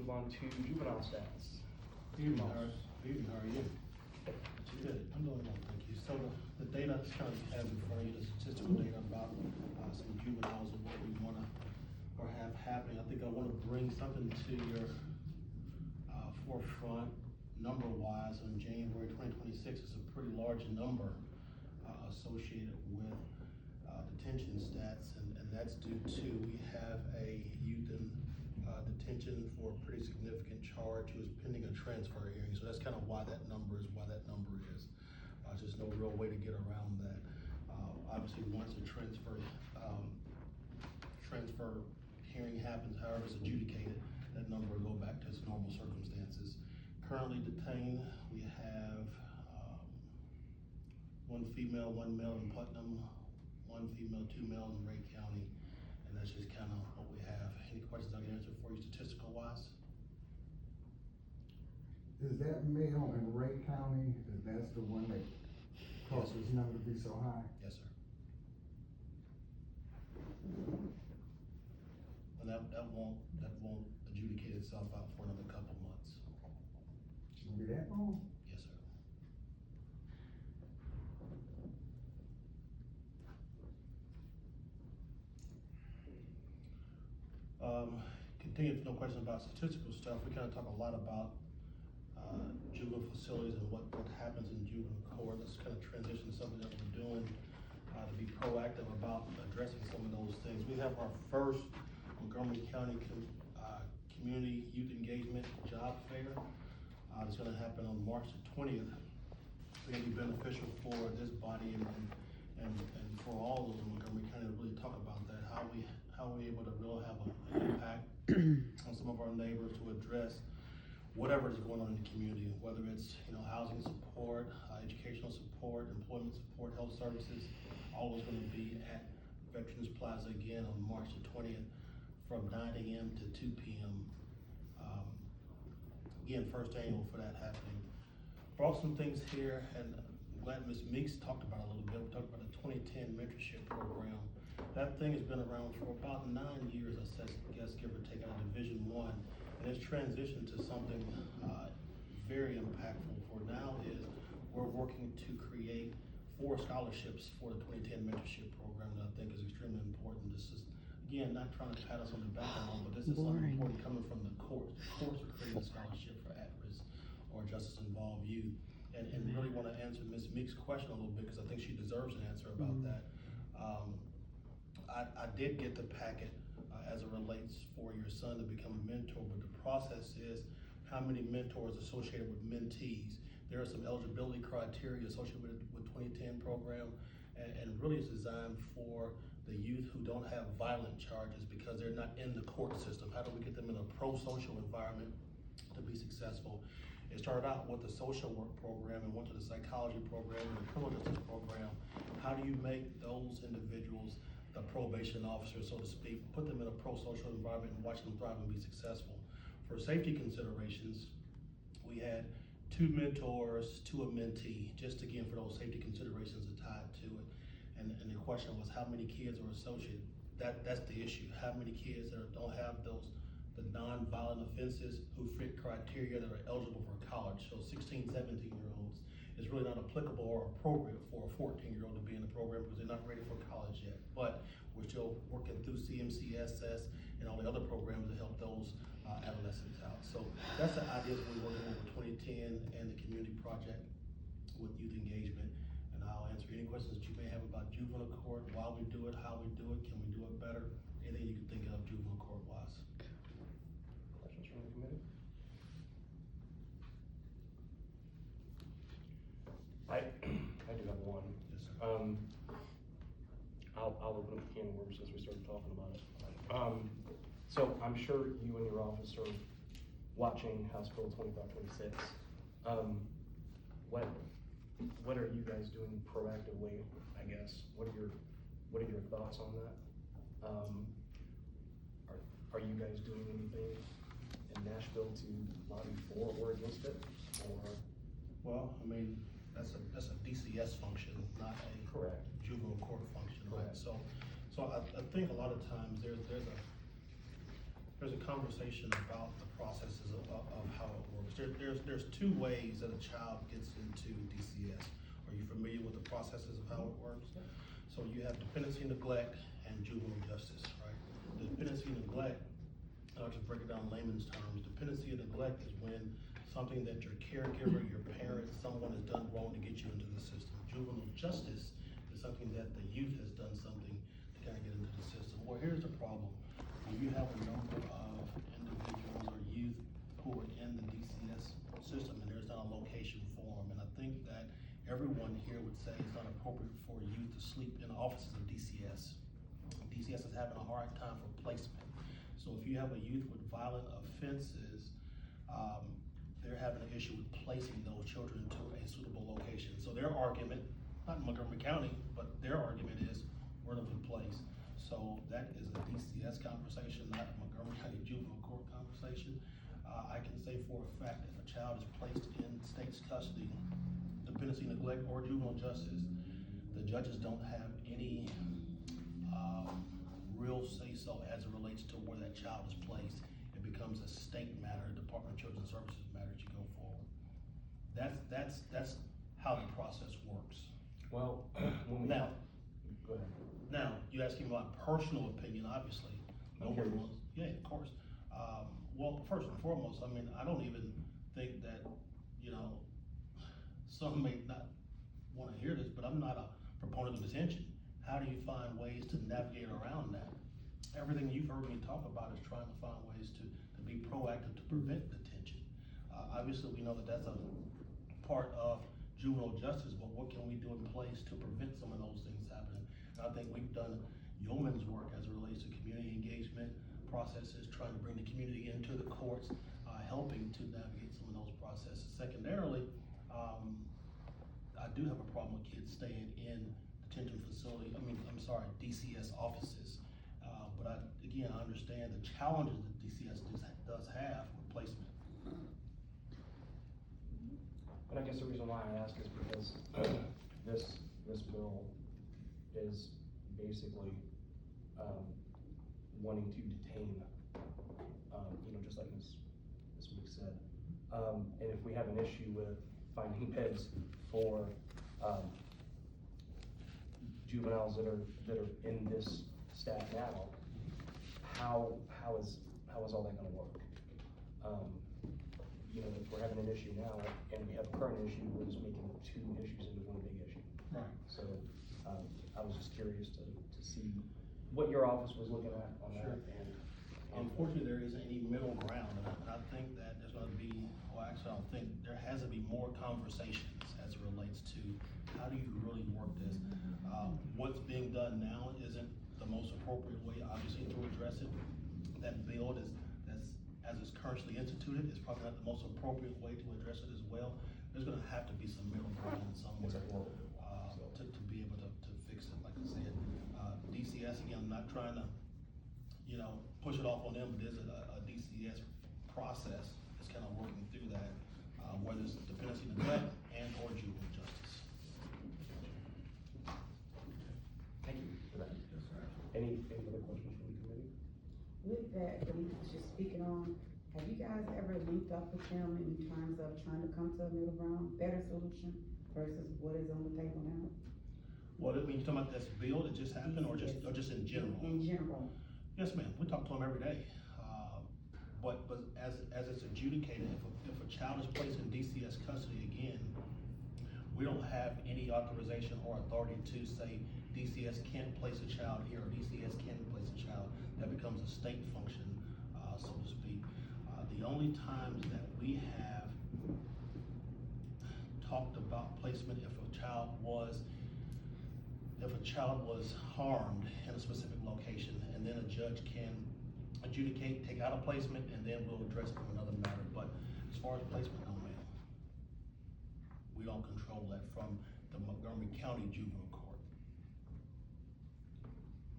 move on to juvenile stats. Evening, how are you? Good, I'm doing well, thank you. So the data kind of have in front of you, the statistical data about some juveniles and what we want to or have happening. I think I want to bring something to your forefront number-wise. On January 2026, it's a pretty large number associated with detention stats, and that's due to we have a youth in detention for a pretty significant charge who is pending a transfer hearing. So that's kind of why that number is. There's no real way to get around that. Obviously, once a transfer hearing happens, however it's adjudicated, that number will go back to its normal circumstances. Currently detained, we have one female, one male in Putnam, one female, two males in Ray County, and that's just kind of what we have. Any questions I can answer for you statistical wise? Is that male in Ray County, that's the one that caused his number to be so high? Yes, sir. And that won't adjudicate itself out for another couple months. It's gonna be that long? Yes, sir. Continue, no question about statistical stuff. We kind of talk a lot about juvenile facilities and what happens in juvenile court. Let's kind of transition to something that we're doing to be proactive about addressing some of those things. We have our first Montgomery County Community Youth Engagement Job Fair. It's going to happen on March the 20th. It's going to be beneficial for this body and for all those in Montgomery County to really talk about that, how we're able to really have an impact on some of our neighbors to address whatever is going on in the community, whether it's housing support, educational support, employment support, health services. All is going to be at Veterans Plaza again on March the 20th from 9 a.m. to 2 p.m. Again, first annual for that happening. Brought some things here, and I'm glad Ms. Meeks talked about it a little bit. We talked about the 2010 mentorship program. That thing has been around for about 9 years, I guess, give or take, out of Division I. And it's transitioned to something very impactful for now is we're working to create 4 scholarships for the 2010 mentorship program that I think is extremely important. This is, again, not trying to pat us on the back at all, but this is something important coming from the courts. The courts are creating a scholarship for at-risk or justice-involved youth. And really want to answer Ms. Meek's question a little bit because I think she deserves an answer about that. I did get the packet as it relates for your son to become a mentor, but the process is how many mentors associated with mentees. There are some eligibility criteria associated with 2010 program, and really it's designed for the youth who don't have violent charges because they're not in the court system. How do we get them in a pro-social environment to be successful? It started out with the social work program and went to the psychology program and the criminal justice program. How do you make those individuals the probation officer, so to speak, put them in a pro-social environment and watch them thrive and be successful? For safety considerations, we had 2 mentors to a mentee, just again for those safety considerations tied to it. And the question was how many kids are associated. That's the issue. How many kids that don't have the non-violent offenses who fit criteria that are eligible for college. So 16, 17-year-olds is really not applicable or appropriate for a 14-year-old to be in the program because they're not ready for college yet. But we're still working through CMCSS and all the other programs to help those adolescents out. So that's the idea that we're working on with 2010 and the community project with youth engagement. And I'll answer any questions that you may have about juvenile court, why we do it, how we do it, can we do it better, anything you can think of juvenile court wise. Questions from the committee? I do have one. Yes, sir. I'll open up the can of worms since we started talking about it. So I'm sure you and your office are watching House Bill 2526. What are you guys doing proactively, I guess? What are your thoughts on that? Are you guys doing anything in Nashville to lobby for or against it? Or Well, I mean, that's a DCS function, not a correct juvenile court function, right? Correct. So I think a lot of times there's there's a conversation about the processes of how it works. There's two ways that a child gets into DCS. Are you familiar with the processes of how it works? So you have dependency, neglect, and juvenile justice, right? The dependency, neglect, I'll just break it down in layman's terms. Dependency and neglect is when something that your caregiver, your parent, someone has done wrong to get you into the system. Juvenile justice is something that the youth has done something to kind of get into the system. Well, here's the problem. When you have a number of individuals or youth who are in the DCS system and there's not a location for them, and I think that everyone here would say it's not appropriate for youth to sleep in offices of DCS. DCS is having a hard time for placement. So if you have a youth with violent offenses, they're having an issue with placing those children into a suitable location. So their argument, not in Montgomery County, but their argument is, where do we place? So that is a DCS conversation, not a Montgomery County Juvenile Court conversation. I can say for a fact, if a child is placed in state's custody, dependency, neglect, or juvenile justice, the judges don't have any real say-so as it relates to where that child is placed. It becomes a state matter, Department of Children's Services matter as you go forward. That's how the process works. Well, when we Now, go ahead. Now, you asking my personal opinion, obviously. I'm Nobody curious. wants, yeah, of course. Well, first and foremost, I mean, I don't even think that, you know, some may not wanna hear this, but I'm not a proponent of detention. How do you find ways to navigate around that? Everything you've heard me talk about is trying to find ways to be proactive to prevent detention. Obviously, we know that that's a part of juvenile justice, but what can we do in place to prevent some of those things happening? And I think we've done yeoman's work as it relates to community engagement processes, trying to bring the community into the courts, helping to navigate some of those processes. Secondarily, I do have a problem with kids staying in detention facility, DCS offices. But again, I understand the challenges that DCS does have with placement. And I guess the reason why I ask is because this bill is basically wanting to detain, just like Ms. Week said. And if we have an issue with finding beds for juveniles that are in this stat now, how is all that gonna work? If we're having an issue now and we have a current issue, we're just making two issues into one big issue. Right. So, I was just curious to see what your office was looking at on that. Sure. And Unfortunately, there isn't any middle ground, and I think that there's gonna be, well, actually, I don't think, there has to be more conversations as it relates to how do you really work this? What's being done now isn't the most appropriate way, obviously, to address it. That bill as it's currently instituted, is probably not the most appropriate way to address it as well. There's gonna have to be some middle ground somewhere, to be able to fix it, like I said. DCS, again, I'm not trying to, push it off on them, but there's a DCS process that's kind of working through that, whether it's dependency, neglect, and or juvenile justice. thank you for that. Any other questions from the committee? With that we was just speaking on, have you guys ever linked up with them in terms of trying to come to a middle ground, better solution versus what is on the table now? Well, I mean, you talking about this bill that just happened, or just in general? In general. Yes, ma'am, we talk to them every day. But as it's adjudicated, if a child is placed in DCS custody again, we don't have any authorization or authority to say DCS can't place a child here, or DCS can place a child. That becomes a state function, so to speak. The only times that we have talked about placement if a child was harmed in a specific location, and then a judge can adjudicate, take out a placement, and then we'll address it from another matter. But as far as placement, no ma'am. We don't control that from the Montgomery County Juvenile Court.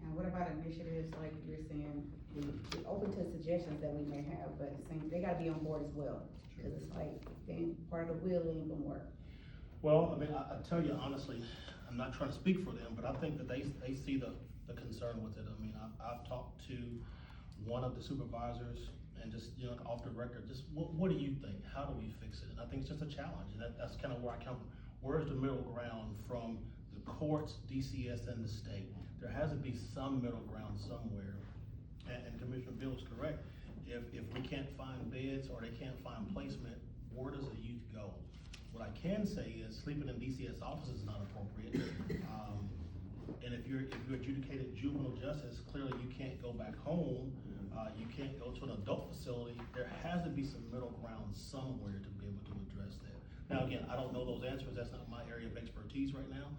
And what about initiatives like you're saying, we open to suggestions that we may have, but at the same, they gotta be on board as well. Cause it's like, they ain't part of the wheel, it ain't gonna work. Well, I mean, I tell you honestly, I'm not trying to speak for them, but I think that they see the concern with it. I mean, I've talked to one of the supervisors, and just, you know, off the record, just what do you think? How do we fix it? And I think it's just a challenge, and that's kind of where I come from. Where's the middle ground from the courts, DCS, and the state? There has to be some middle ground somewhere. And Commissioner Bill is correct. If we can't find beds or they can't find placement, where does the youth go? What I can say is sleeping in DCS offices is not appropriate. And if you're adjudicated juvenile justice, clearly you can't go back home. You can't go to an adult facility. There has to be some middle ground somewhere to be able to address that. Now, again, I don't know those answers. That's not my area of expertise right now.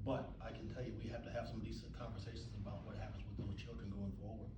But I can tell you, we have to have some decent conversations about what happens with those children going forward.